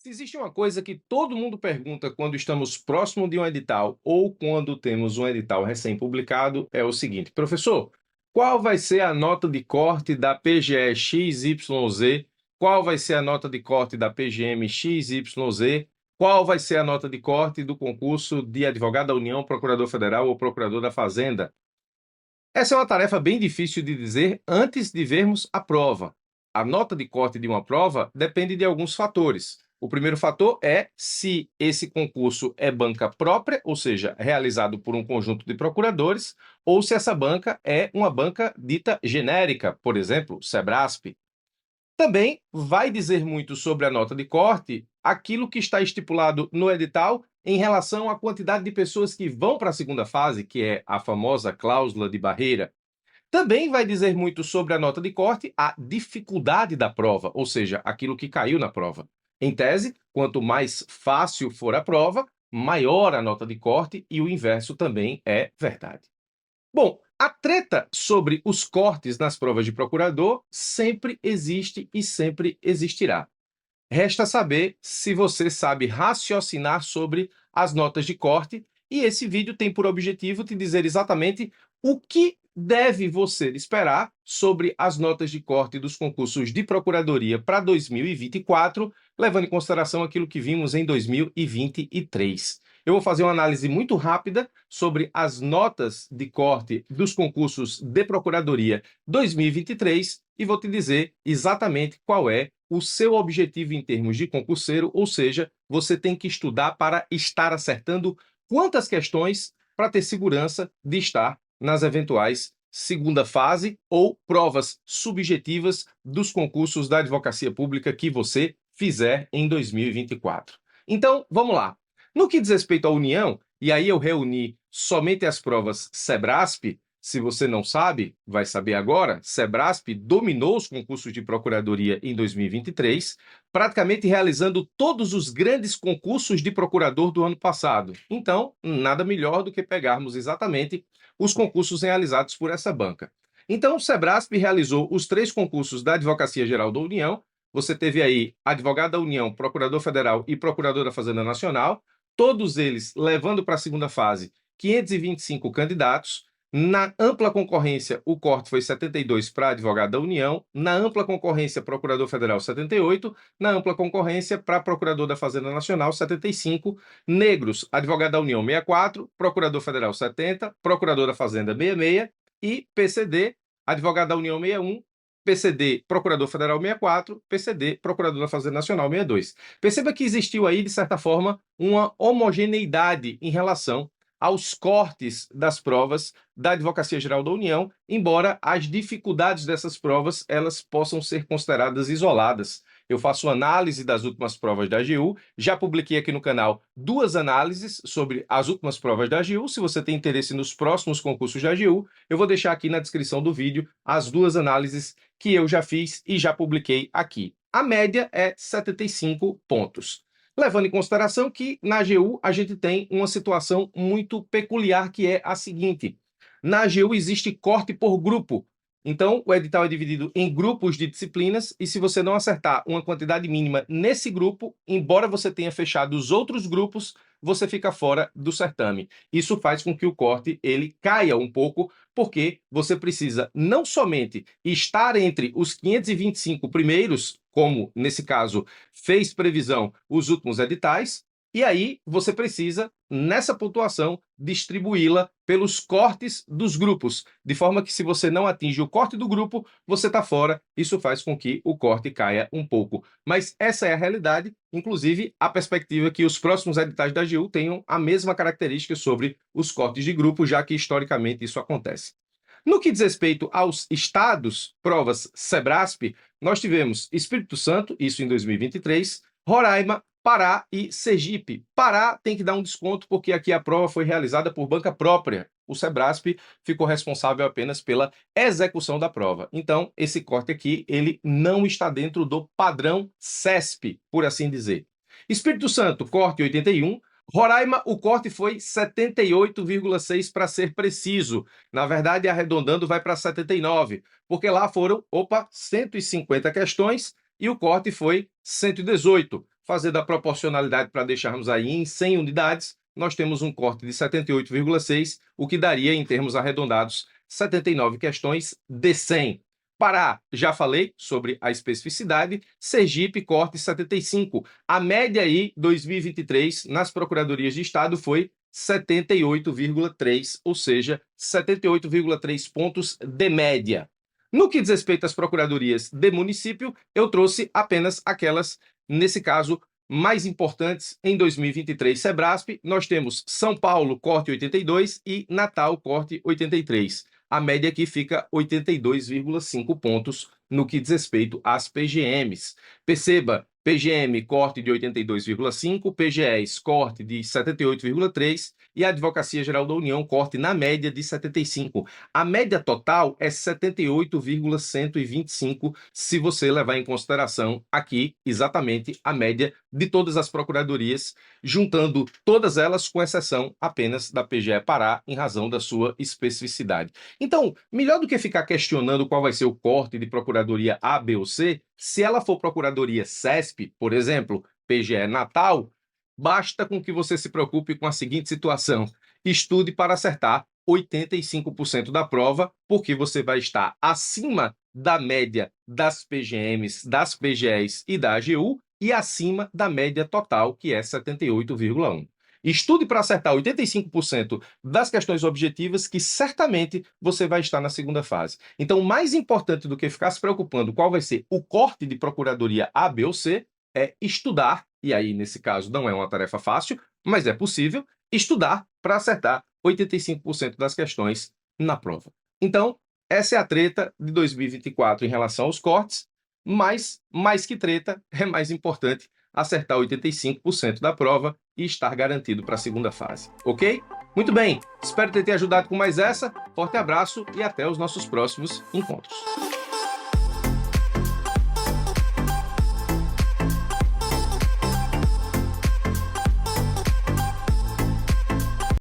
Se existe uma coisa que todo mundo pergunta quando estamos próximo de um edital ou quando temos um edital recém-publicado, é o seguinte: professor, qual vai ser a nota de corte da PGE XYZ? Qual vai ser a nota de corte da PGM XYZ? Qual vai ser a nota de corte do concurso de advogado da União, procurador federal ou procurador da Fazenda? Essa é uma tarefa bem difícil de dizer antes de vermos a prova. A nota de corte de uma prova depende de alguns fatores. O primeiro fator é se esse concurso é banca própria, ou seja, realizado por um conjunto de procuradores, ou se essa banca é uma banca dita genérica, por exemplo, Sebrasp. Também vai dizer muito sobre a nota de corte aquilo que está estipulado no edital em relação à quantidade de pessoas que vão para a segunda fase, que é a famosa cláusula de barreira. Também vai dizer muito sobre a nota de corte a dificuldade da prova, ou seja, aquilo que caiu na prova. Em tese, quanto mais fácil for a prova, maior a nota de corte e o inverso também é verdade. Bom, a treta sobre os cortes nas provas de procurador sempre existe e sempre existirá. Resta saber se você sabe raciocinar sobre as notas de corte, e esse vídeo tem por objetivo te dizer exatamente o que deve você esperar sobre as notas de corte dos concursos de procuradoria para 2024, levando em consideração aquilo que vimos em 2023. Eu vou fazer uma análise muito rápida sobre as notas de corte dos concursos de procuradoria 2023 e vou te dizer exatamente qual é o seu objetivo em termos de concurseiro, ou seja, você tem que estudar para estar acertando quantas questões para ter segurança de estar nas eventuais segunda fase ou provas subjetivas dos concursos da advocacia pública que você fizer em 2024. Então, vamos lá. No que diz respeito à União, e aí eu reuni somente as provas Sebrasp. Se você não sabe, vai saber agora, Sebrasp dominou os concursos de procuradoria em 2023, praticamente realizando todos os grandes concursos de procurador do ano passado. Então, nada melhor do que pegarmos exatamente os concursos realizados por essa banca. Então, o Sebrasp realizou os 3 concursos da Advocacia Geral da União. Você teve aí advogado da União, procurador federal e procurador da Fazenda Nacional, todos eles levando para a segunda fase 525 candidatos. Na ampla concorrência, o corte foi 72 para advogado da União, na ampla concorrência, procurador federal 78, na ampla concorrência para procurador da Fazenda Nacional 75, negros, advogado da União 64, procurador federal 70, procurador da Fazenda 66 e PCD, advogado da União 61, PCD, procurador federal 64, PCD, procurador da Fazenda Nacional 62. Perceba que existiu aí, de certa forma, uma homogeneidade em relação aos cortes das provas da Advocacia Geral da União, embora as dificuldades dessas provas elas possam ser consideradas isoladas. Eu faço análise das últimas provas da AGU, já publiquei aqui no canal 2 análises sobre as últimas provas da AGU. Se você tem interesse nos próximos concursos da AGU, eu vou deixar aqui na descrição do vídeo as 2 análises que eu já fiz e já publiquei aqui. A média é 75 pontos. Levando em consideração que na AGU a gente tem uma situação muito peculiar, que é a seguinte: na AGU existe corte por grupo. Então, o edital é dividido em grupos de disciplinas e se você não acertar uma quantidade mínima nesse grupo, embora você tenha fechado os outros grupos, você fica fora do certame. Isso faz com que o corte ele caia um pouco, porque você precisa não somente estar entre os 525 primeiros, como nesse caso fez previsão os últimos editais, e aí você precisa, nessa pontuação, distribuí-la pelos cortes dos grupos, de forma que se você não atinge o corte do grupo, você está fora. Isso faz com que o corte caia um pouco. Mas essa é a realidade, inclusive a perspectiva que os próximos editais da AGU tenham a mesma característica sobre os cortes de grupo, já que historicamente isso acontece. No que diz respeito aos estados, provas Sebrasp, nós tivemos Espírito Santo, isso em 2023, Roraima, Pará e Sergipe. Pará tem que dar um desconto porque aqui a prova foi realizada por banca própria. O Sebrasp ficou responsável apenas pela execução da prova. Então, esse corte aqui, ele não está dentro do padrão CESP, por assim dizer. Espírito Santo, corte 81. Roraima, o corte foi 78,6 para ser preciso. Na verdade, arredondando, vai para 79, porque lá foram, 150 questões e o corte foi 118. fazer da proporcionalidade para deixarmos aí em 100 unidades, nós temos um corte de 78,6, o que daria, em termos arredondados, 79 questões de 100. Pará, já falei sobre a especificidade. Sergipe, corte 75. A média aí, 2023, nas procuradorias de Estado foi 78,3, ou seja, 78,3 pontos de média. No que diz respeito às procuradorias de município, eu trouxe apenas aquelas, nesse caso, mais importantes em 2023. Sebrasp, nós temos São Paulo, corte 82 e Natal, corte 83. A média aqui fica 82,5 pontos no que diz respeito às PGMs. Perceba, PGM, corte de 82,5, PGEs, corte de 78,3 e a Advocacia Geral da União, corte na média de 75. A média total é 78,125, se você levar em consideração aqui exatamente a média de todas as procuradorias, juntando todas elas, com exceção apenas da PGE Pará, em razão da sua especificidade. Então, melhor do que ficar questionando qual vai ser o corte de procuradoria A, B ou C, se ela for procuradoria CESP, por exemplo, PGE Natal, basta com que você se preocupe com a seguinte situação: estude para acertar 85% da prova, porque você vai estar acima da média das PGMs, das PGEs e da AGU e acima da média total, que é 78,1. Estude para acertar 85% das questões objetivas, que certamente você vai estar na segunda fase. Então, mais importante do que ficar se preocupando qual vai ser o corte de procuradoria A, B ou C, é estudar, e aí, nesse caso, não é uma tarefa fácil, mas é possível, estudar para acertar 85% das questões na prova. Então, essa é a treta de 2024 em relação aos cortes, mas, mais que treta, é mais importante acertar 85% da prova e estar garantido para a segunda fase, ok? Muito bem, espero ter te ajudado com mais essa. Forte abraço e até os nossos próximos encontros.